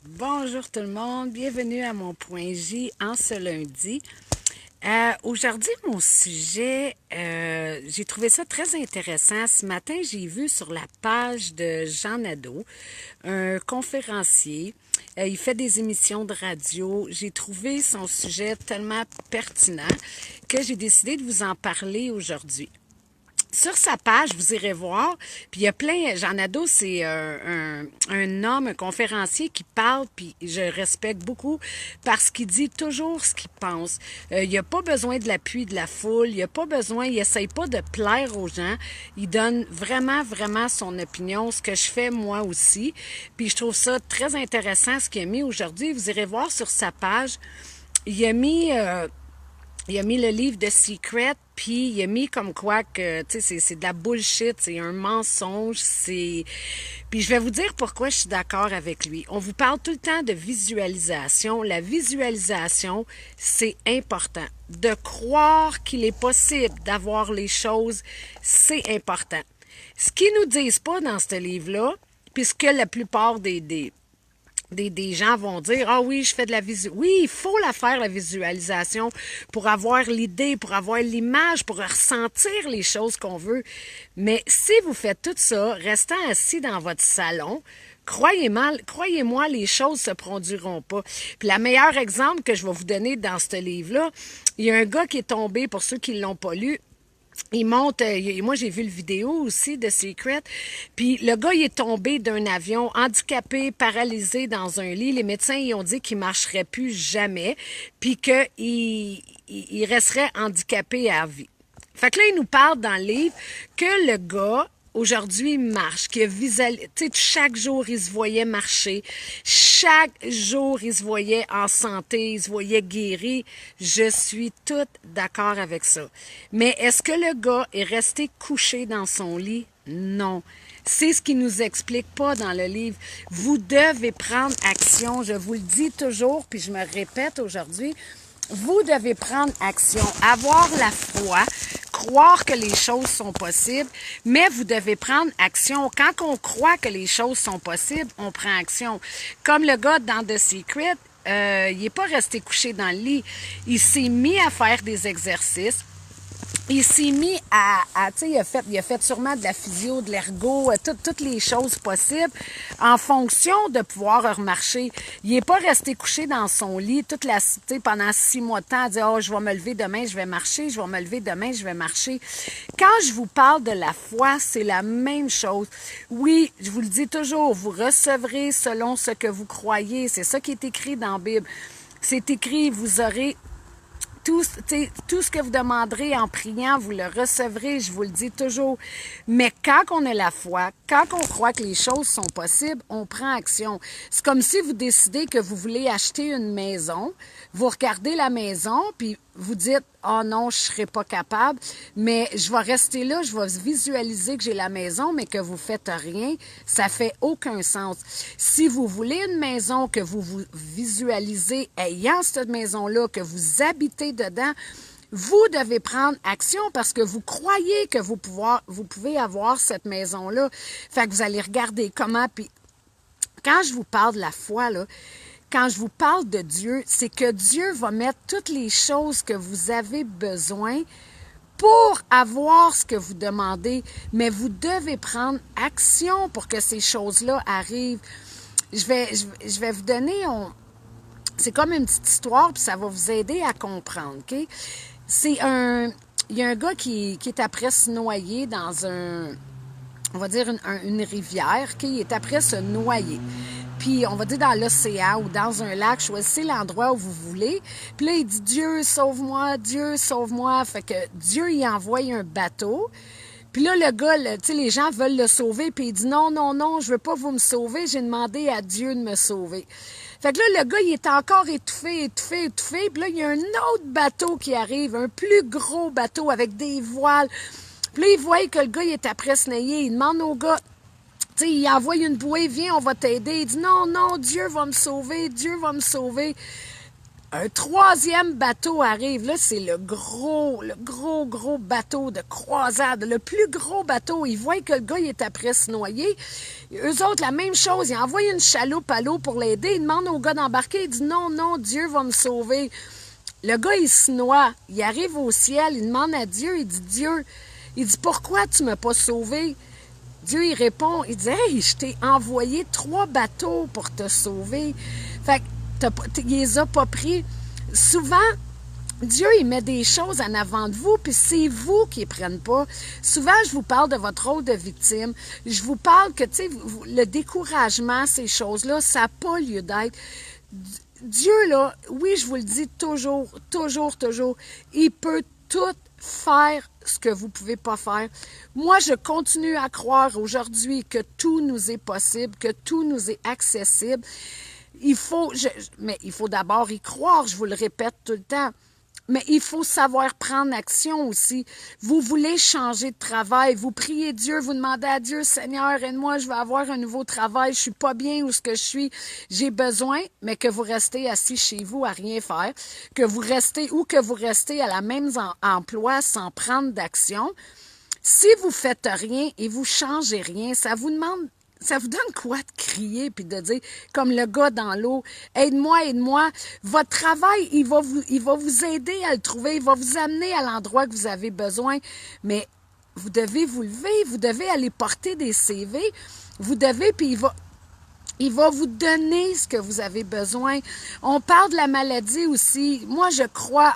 Bonjour tout le monde, bienvenue à mon point J en ce lundi. Aujourd'hui, mon sujet, j'ai trouvé ça très intéressant. Ce matin, j'ai vu sur la page de Jean Nadeau, un conférencier. Il fait des émissions de radio. J'ai trouvé son sujet tellement pertinent que j'ai décidé de vous en parler aujourd'hui. Sur sa page, vous irez voir, puis il y a plein, Jean Nadeau, c'est un homme, un conférencier qui parle, puis je respecte beaucoup parce qu'il dit toujours ce qu'il pense. Il n'y a pas besoin de l'appui de la foule, il n'y a pas besoin, il essaye pas de plaire aux gens, il donne vraiment, vraiment son opinion, ce que je fais moi aussi, puis je trouve ça très intéressant ce qu'il a mis aujourd'hui. Vous irez voir sur sa page, il a mis... il a mis le livre de Secret, puis il a mis comme quoi que, tu sais, c'est de la bullshit, c'est un mensonge, c'est... Puis je vais vous dire pourquoi je suis d'accord avec lui. On vous parle tout le temps de visualisation. La visualisation, c'est important. De croire qu'il est possible d'avoir les choses, c'est important. Ce qu'ils nous disent pas dans ce livre-là, puisque la plupart des gens vont dire, ah oui, je fais de la visualisation. Oui, il faut la faire, la visualisation, pour avoir l'idée, pour avoir l'image, pour ressentir les choses qu'on veut. Mais si vous faites tout ça, restant assis dans votre salon, croyez-moi, les choses se produiront pas. Puis le meilleur exemple que je vais vous donner dans ce livre-là, il y a un gars qui est tombé, pour ceux qui ne l'ont pas lu, il monte, moi j'ai vu le vidéo aussi de Secret, puis le gars il est tombé d'un avion, handicapé, paralysé dans un lit. Les médecins ils ont dit qu'il marcherait plus jamais, puis qu'il resterait handicapé à vie. Fait que là, il nous parle dans le livre que le gars, aujourd'hui, marche, que chaque jour, il se voyait marcher. Chaque jour, il se voyait en santé, il se voyait guéri. Je suis toute d'accord avec ça. Mais est-ce que le gars est resté couché dans son lit? Non. C'est ce qu'il nous explique pas dans le livre. Vous devez prendre action. Je vous le dis toujours, puis je me répète aujourd'hui. Vous devez prendre action, avoir la foi, croire que les choses sont possibles, mais vous devez prendre action. Quand on croit que les choses sont possibles, on prend action. Comme le gars dans The Secret, il n'est pas resté couché dans le lit. Il s'est mis à faire des exercices. Il s'est mis tu sais, il a fait sûrement de la physio, de l'ergo, toutes les choses possibles en fonction de pouvoir remarcher. Il n'est pas resté couché dans son lit tu sais, pendant 6 mois de temps à dire, oh, je vais me lever demain, je vais marcher, je vais me lever demain, je vais marcher. Quand je vous parle de la foi, c'est la même chose. Oui, je vous le dis toujours, vous recevrez selon ce que vous croyez. C'est ça qui est écrit dans la Bible. C'est écrit, vous aurez tout ce que vous demanderez en priant, vous le recevrez, je vous le dis toujours. Mais quand on a la foi, quand on croit que les choses sont possibles, on prend action. C'est comme si vous décidez que vous voulez acheter une maison, vous regardez la maison, puis vous dites, oh non, je ne serai pas capable, mais je vais rester là, je vais visualiser que j'ai la maison, mais que vous ne faites rien, ça fait aucun sens. Si vous voulez une maison, que vous vous visualisez ayant cette maison-là, que vous habitez dedans, vous devez prendre action parce que vous croyez que vous pouvez avoir cette maison-là. Fait que vous allez regarder comment, puis quand je vous parle de la foi, là, quand je vous parle de Dieu, c'est que Dieu va mettre toutes les choses que vous avez besoin pour avoir ce que vous demandez, mais vous devez prendre action pour que ces choses-là arrivent. Je vais vous donner, c'est comme une petite histoire, puis ça va vous aider à comprendre, OK? Il y a un gars qui est après se noyer dans on va dire une rivière, OK? Il est après se noyer. Puis, on va dire dans l'océan ou dans un lac, choisissez l'endroit où vous voulez. Puis là, il dit, Dieu, sauve-moi, Dieu, sauve-moi. Fait que Dieu, il envoie un bateau. Puis là, le gars, tu sais, les gens veulent le sauver. Puis il dit, non, non, non, je veux pas vous me sauver. J'ai demandé à Dieu de me sauver. Fait que là, le gars, il est encore étouffé. Puis là, il y a un autre bateau qui arrive, un plus gros bateau avec des voiles. Puis là, il voit que le gars, il est après se nailler. Il demande au gars, tu sais, il envoie une bouée, viens, on va t'aider. Il dit, non, non, Dieu va me sauver, Dieu va me sauver. Un troisième bateau arrive. Là, c'est le gros bateau de croisade. Le plus gros bateau. Ils voient que le gars, il est après se noyer. Eux autres, la même chose. Ils envoient une chaloupe à l'eau pour l'aider. Ils demandent au gars d'embarquer. Il dit non, non, Dieu va me sauver. Le gars, il se noie. Il arrive au ciel. Il demande à Dieu. Il dit, Dieu, il dit, pourquoi tu m'as pas sauvé? Dieu, il répond. Il dit, hey, je t'ai envoyé 3 bateaux pour te sauver. Fait que il les a pas pris. Souvent, Dieu, il met des choses en avant de vous, puis c'est vous qui les prennent pas. Souvent, je vous parle de votre rôle de victime. Je vous parle que, tu sais, le découragement, ces choses-là, ça n'a pas lieu d'être. Dieu, là, oui, je vous le dis toujours, il peut tout faire ce que vous ne pouvez pas faire. Moi, je continue à croire aujourd'hui que tout nous est possible, que tout nous est accessible. Mais il faut d'abord y croire, je vous le répète tout le temps. Mais il faut savoir prendre action aussi. Vous voulez changer de travail, vous priez Dieu, vous demandez à Dieu, Seigneur, aide-moi, je vais avoir un nouveau travail, je suis pas bien où ce que je suis, j'ai besoin, mais que vous restez assis chez vous à rien faire, que vous restez à la même emploi sans prendre d'action. Si vous faites rien et vous changez rien, ça vous donne quoi de crier puis de dire, comme le gars dans l'eau, aide-moi, aide-moi. Votre travail, il va vous aider à le trouver, il va vous amener à l'endroit que vous avez besoin. Mais vous devez vous lever, vous devez aller porter des CV, puis il va vous donner ce que vous avez besoin. On parle de la maladie aussi. Moi, je crois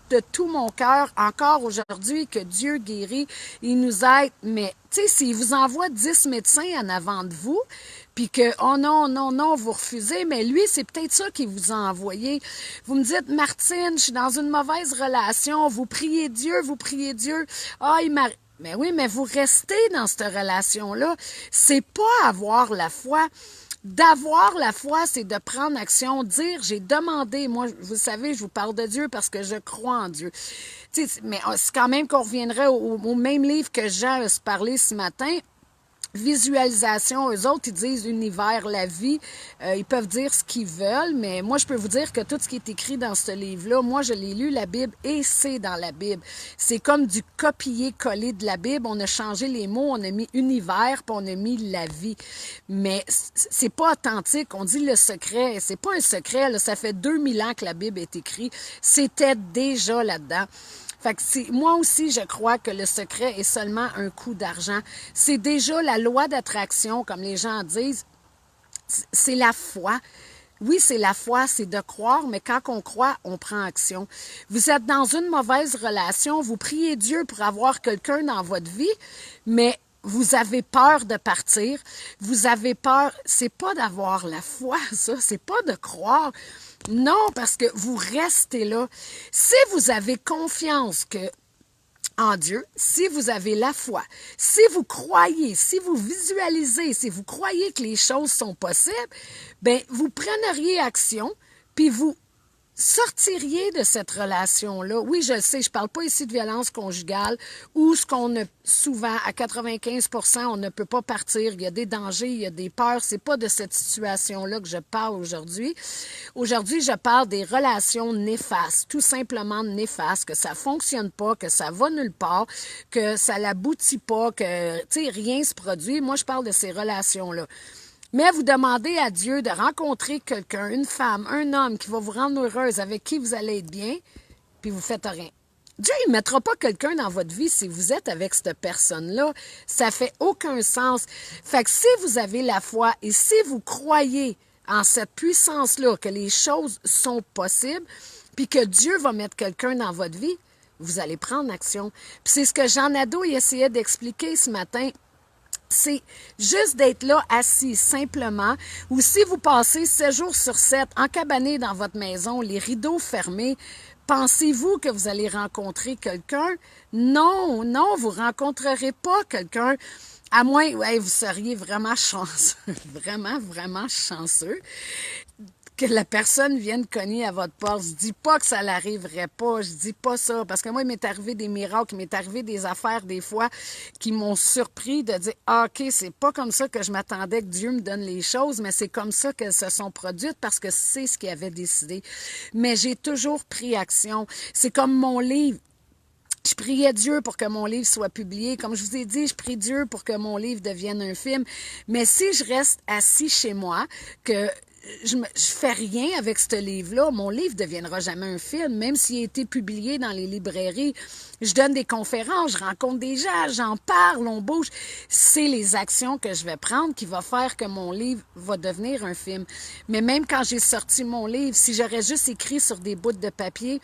de tout mon cœur, encore aujourd'hui, que Dieu guérit, il nous aide. Mais, tu sais, s'il vous envoie 10 médecins en avant de vous, puis que, oh non, non, non, vous refusez, mais lui, c'est peut-être ça qu'il vous a envoyé. Vous me dites, Martine, je suis dans une mauvaise relation, vous priez Dieu, ah, mais oui, mais vous restez dans cette relation-là. C'est pas avoir la foi. D'avoir la foi, c'est de prendre action, dire, j'ai demandé, moi, vous savez, je vous parle de Dieu parce que je crois en Dieu. Mais c'est quand même qu'on reviendrait au même livre que Jean a parlé ce matin. Visualisation, eux autres, ils disent univers, la vie. Ils peuvent dire ce qu'ils veulent, mais moi, je peux vous dire que tout ce qui est écrit dans ce livre-là, moi, je l'ai lu, la Bible, et c'est dans la Bible. C'est comme du copier-coller de la Bible. On a changé les mots, on a mis univers, puis on a mis la vie. Mais c'est pas authentique. On dit le secret. C'est pas un secret, là. Ça fait 2000 ans que la Bible est écrite. C'était déjà là-dedans. Fait que moi aussi, je crois que le secret est seulement un coup d'argent. C'est déjà la loi d'attraction, comme les gens disent. C'est la foi. Oui, c'est la foi, c'est de croire, mais quand on croit, on prend action. Vous êtes dans une mauvaise relation, vous priez Dieu pour avoir quelqu'un dans votre vie, mais vous avez peur de partir. Vous avez peur, c'est pas d'avoir la foi, ça, c'est pas de croire. Non, parce que vous restez là. Si vous avez confiance en Dieu, si vous avez la foi, si vous croyez, si vous visualisez, si vous croyez que les choses sont possibles, ben vous prendriez action, puis vous sortiriez de cette relation-là. Oui, je le sais, je parle pas ici de violence conjugale où ce qu'on a souvent, à 95%, on ne peut pas partir. Il y a des dangers, il y a des peurs. C'est pas de cette situation-là que je parle aujourd'hui. Aujourd'hui, je parle des relations néfastes, tout simplement néfastes, que ça fonctionne pas, que ça va nulle part, que ça l'aboutit pas, que, tu sais, rien se produit. Moi, je parle de ces relations-là. Mais vous demandez à Dieu de rencontrer quelqu'un, une femme, un homme qui va vous rendre heureuse, avec qui vous allez être bien, puis vous faites rien. Dieu, il ne mettra pas quelqu'un dans votre vie si vous êtes avec cette personne-là. Ça fait aucun sens. Fait que si vous avez la foi et si vous croyez en cette puissance-là, que les choses sont possibles, puis que Dieu va mettre quelqu'un dans votre vie, vous allez prendre action. Puis c'est ce que Jean Nadeau essayait d'expliquer ce matin. C'est juste d'être là, assis, simplement. Ou si vous passez 7 jours sur 7, encabané dans votre maison, les rideaux fermés, pensez-vous que vous allez rencontrer quelqu'un? Non, non, vous rencontrerez pas quelqu'un. À moins, ouais, vous seriez vraiment chanceux, vraiment, vraiment chanceux, que la personne vienne cogner à votre porte. Je dis pas que ça l'arriverait pas, je dis pas ça, parce que moi, il m'est arrivé des miracles, il m'est arrivé des affaires des fois qui m'ont surpris de dire, ah, OK, c'est pas comme ça que je m'attendais que Dieu me donne les choses, mais c'est comme ça qu'elles se sont produites parce que c'est ce qu'il avait décidé. Mais j'ai toujours pris action. C'est comme mon livre. Je priais Dieu pour que mon livre soit publié. Comme je vous ai dit, je prie Dieu pour que mon livre devienne un film. Mais si je reste assis chez moi, que je fais rien avec ce livre-là, mon livre ne deviendra jamais un film, même s'il a été publié dans les librairies. Je donne des conférences, je rencontre des gens, j'en parle, on bouge. C'est les actions que je vais prendre qui va faire que mon livre va devenir un film. Mais même quand j'ai sorti mon livre, si j'aurais juste écrit sur des bouts de papier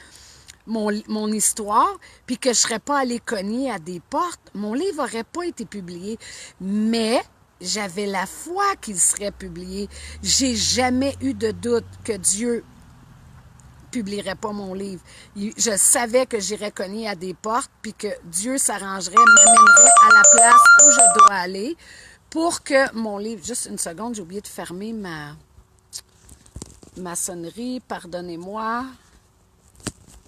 mon histoire, puis que je ne serais pas allée cogner à des portes, mon livre n'aurait pas été publié. Mais j'avais la foi qu'il serait publié. J'ai jamais eu de doute que Dieu publierait pas mon livre. Je savais que j'irais cogner à des portes, puis que Dieu s'arrangerait, m'amènerait à la place où je dois aller pour que mon livre... Juste une seconde, j'ai oublié de fermer ma sonnerie, pardonnez-moi.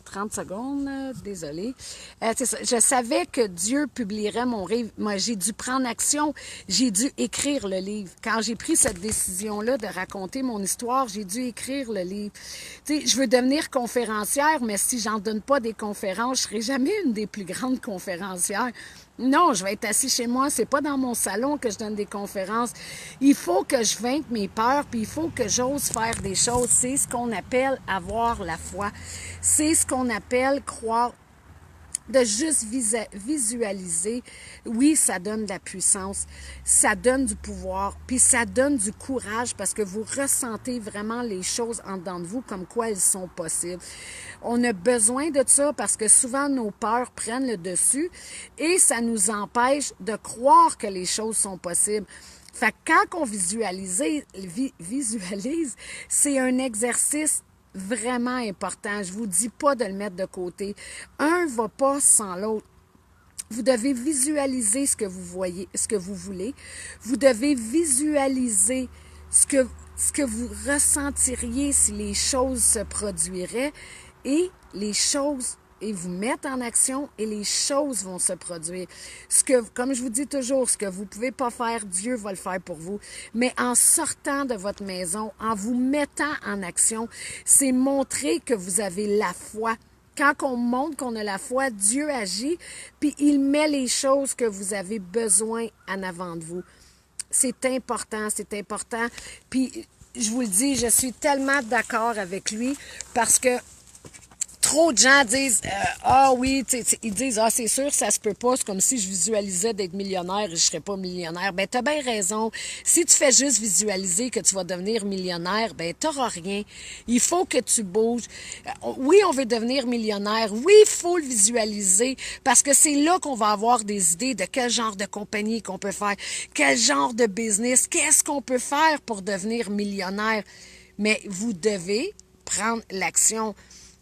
30 secondes, désolée. C'est ça. Je savais que Dieu publierait mon livre. Moi, j'ai dû prendre action. J'ai dû écrire le livre. Quand j'ai pris cette décision-là de raconter mon histoire, j'ai dû écrire le livre. Tu sais, je veux devenir conférencière, mais si j'en donne pas des conférences, je serai jamais une des plus grandes conférencières. Non, je vais être assis chez moi. C'est pas dans mon salon que je donne des conférences. Il faut que je vainque mes peurs, puis il faut que j'ose faire des choses. C'est ce qu'on appelle avoir la foi. C'est ce qu'on appelle croire. De juste visualiser, oui, ça donne de la puissance, ça donne du pouvoir, puis ça donne du courage parce que vous ressentez vraiment les choses en dedans de vous comme quoi elles sont possibles. On a besoin de ça parce que souvent nos peurs prennent le dessus et ça nous empêche de croire que les choses sont possibles. Fait que quand on visualise, c'est un exercice vraiment important. Je vous dis pas de le mettre de côté. Un va pas sans l'autre. Vous devez visualiser ce que vous voyez, ce que vous voulez. Vous devez visualiser ce que vous ressentiriez si les choses se produiraient et les choses et vous mettre en action et les choses vont se produire. Comme je vous dis toujours, ce que vous ne pouvez pas faire, Dieu va le faire pour vous. Mais en sortant de votre maison, en vous mettant en action, c'est montrer que vous avez la foi. Quand on montre qu'on a la foi, Dieu agit, puis il met les choses que vous avez besoin en avant de vous. C'est important, c'est important. Puis, je vous le dis, je suis tellement d'accord avec lui parce que trop de gens disent ah oui, ils disent ah c'est sûr ça se peut pas, c'est comme si je visualisais d'être millionnaire et je serais pas millionnaire. Ben t'as bien raison. Si tu fais juste visualiser que tu vas devenir millionnaire, ben t'auras rien. Il faut que tu bouges. Oui, on veut devenir millionnaire. Oui, il faut le visualiser parce que c'est là qu'on va avoir des idées de quel genre de compagnie qu'on peut faire, quel genre de business, qu'est-ce qu'on peut faire pour devenir millionnaire. Mais vous devez prendre l'action.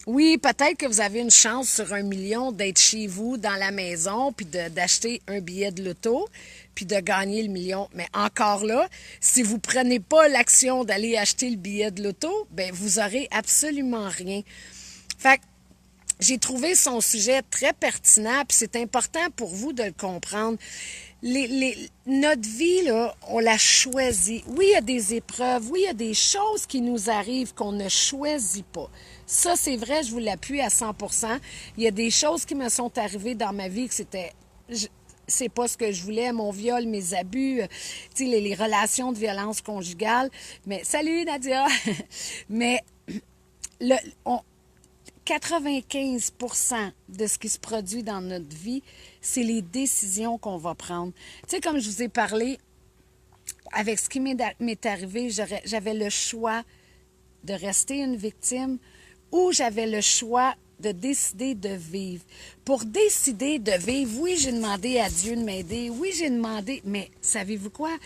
Oui, peut-être que vous avez une chance sur 1 million d'être chez vous, dans la maison, puis d'acheter un billet de loto, puis de gagner le million. Mais encore là, si vous prenez pas l'action d'aller acheter le billet de loto, ben vous aurez absolument rien. Fait que j'ai trouvé son sujet très pertinent, puis c'est important pour vous de le comprendre. Notre vie, là, on la choisit. Oui, il y a des épreuves, oui, il y a des choses qui nous arrivent qu'on ne choisit pas. Ça, c'est vrai, je vous l'appuie à 100%. Il y a des choses qui me sont arrivées dans ma vie que c'est pas ce que je voulais, mon viol, mes abus, tu sais, les relations de violence conjugale. Mais, salut Nadia! Mais, 95% de ce qui se produit dans notre vie, c'est les décisions qu'on va prendre. Tu sais, comme je vous ai parlé, avec ce qui m'est arrivé, j'avais le choix de rester une victime ou j'avais le choix de décider de vivre. Pour décider de vivre, oui, j'ai demandé à Dieu de m'aider, oui, j'ai demandé, mais savez-vous quoi?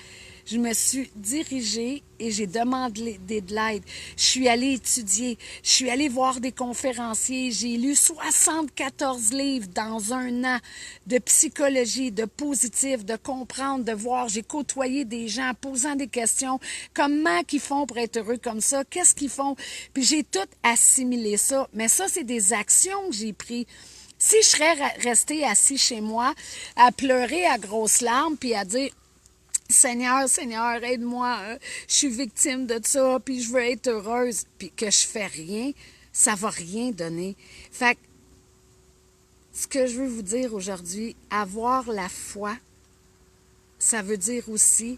je me suis dirigée et j'ai demandé de l'aide. Je suis allée étudier, je suis allée voir des conférenciers, j'ai lu 74 livres dans un an de psychologie, de positif, de comprendre, de voir. J'ai côtoyé des gens posant des questions. Comment qu'ils font pour être heureux comme ça? Qu'est-ce qu'ils font? Puis j'ai tout assimilé ça. Mais ça, c'est des actions que j'ai prises. Si je serais restée assis chez moi à pleurer à grosses larmes puis à dire Seigneur, Seigneur, aide-moi, hein, je suis victime de ça, puis je veux être heureuse, puis que je fais rien, ça va rien donner. Fait que ce que je veux vous dire aujourd'hui, avoir la foi, ça veut dire aussi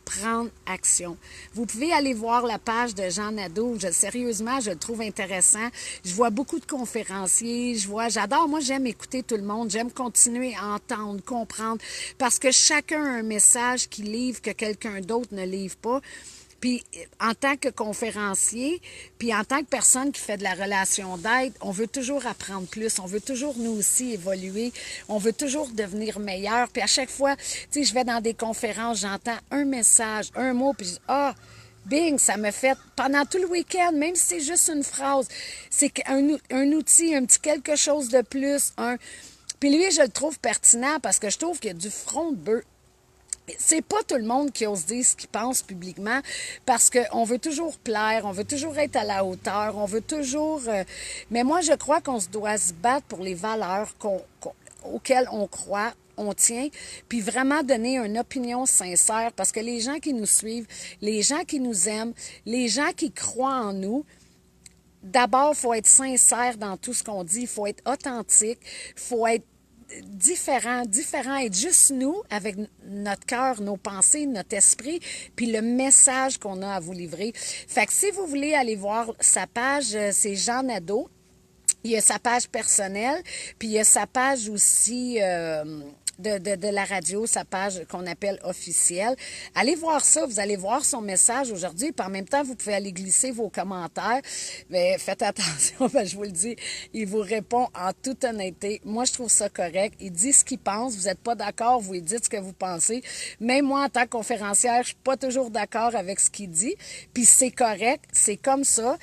prendre action. Vous pouvez aller voir la page de Jean Nadeau. Sérieusement, je le trouve intéressant. Je vois beaucoup de conférenciers. J'adore. Moi, j'aime écouter tout le monde. J'aime continuer à entendre, comprendre, parce que chacun a un message qu'il livre que quelqu'un d'autre ne livre pas. Puis en tant que conférencier, puis en tant que personne qui fait de la relation d'aide, on veut toujours apprendre plus, on veut toujours nous aussi évoluer, on veut toujours devenir meilleur. Puis à chaque fois, tu sais, je vais dans des conférences, j'entends un message, un mot, puis je dis, ah, bing, ça me fait, pendant tout le week-end, même si c'est juste une phrase, c'est un outil, un petit quelque chose de plus. Puis lui, je le trouve pertinent parce que je trouve qu'il y a du front de bœuf. C'est pas tout le monde qui ose dire ce qu'il pense publiquement parce qu'on veut toujours plaire, on veut toujours être à la hauteur, on veut toujours... mais moi, je crois qu'on se doit se battre pour les valeurs auxquelles on croit, on tient, puis vraiment donner une opinion sincère parce que les gens qui nous suivent, les gens qui nous aiment, les gens qui croient en nous, d'abord, il faut être sincère dans tout ce qu'on dit, il faut être authentique, il faut être différent, être juste nous, avec notre cœur, nos pensées, notre esprit, puis le message qu'on a à vous livrer. Fait que si vous voulez aller voir sa page, c'est Jean Nadeau. Il y a sa page personnelle, puis il y a sa page aussi de la radio, sa page qu'on appelle officielle. Allez voir ça, vous allez voir son message aujourd'hui, puis en même temps, vous pouvez aller glisser vos commentaires. Mais faites attention, ben, je vous le dis, il vous répond en toute honnêteté. Moi, je trouve ça correct. Il dit ce qu'il pense. Vous n'êtes pas d'accord, vous lui dites ce que vous pensez. Même moi, en tant que conférencière, je suis pas toujours d'accord avec ce qu'il dit. Puis c'est correct, c'est comme ça.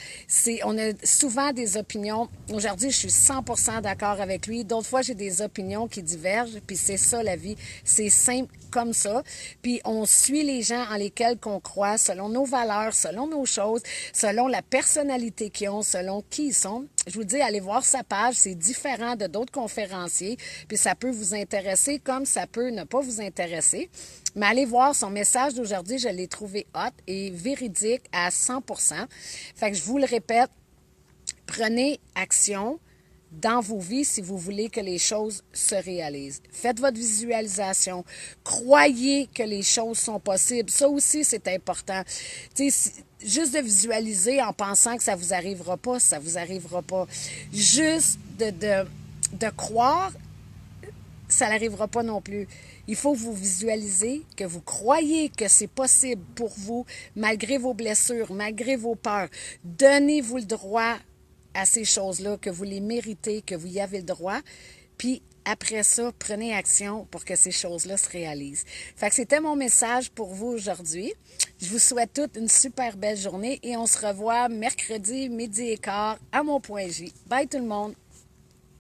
On a souvent des opinions. Aujourd'hui, je suis 100% d'accord avec lui. D'autres fois, j'ai des opinions qui divergent, puis c'est ça la vie. C'est simple comme ça. Puis on suit les gens en lesquels qu'on croit, selon nos valeurs, selon nos choses, selon la personnalité qu'ils ont, selon qui ils sont. Je vous dis, allez voir sa page, c'est différent de d'autres conférenciers, puis ça peut vous intéresser comme ça peut ne pas vous intéresser. Mais allez voir son message d'aujourd'hui, je l'ai trouvé hot et véridique à 100%. Fait que je vous le répète, prenez action dans vos vies si vous voulez que les choses se réalisent. Faites votre visualisation. Croyez que les choses sont possibles. Ça aussi, c'est important. Tu sais, juste de visualiser en pensant que ça vous arrivera pas, ça vous arrivera pas. Juste de croire, ça n'arrivera pas non plus. Il faut vous visualiser, que vous croyez que c'est possible pour vous, malgré vos blessures, malgré vos peurs. Donnez-vous le droit à ces choses-là, que vous les méritez, que vous y avez le droit. Puis après ça, prenez action pour que ces choses-là se réalisent. Fait que c'était mon message pour vous aujourd'hui. Je vous souhaite toute une super belle journée et on se revoit mercredi, midi et quart à mon point J. Bye tout le monde!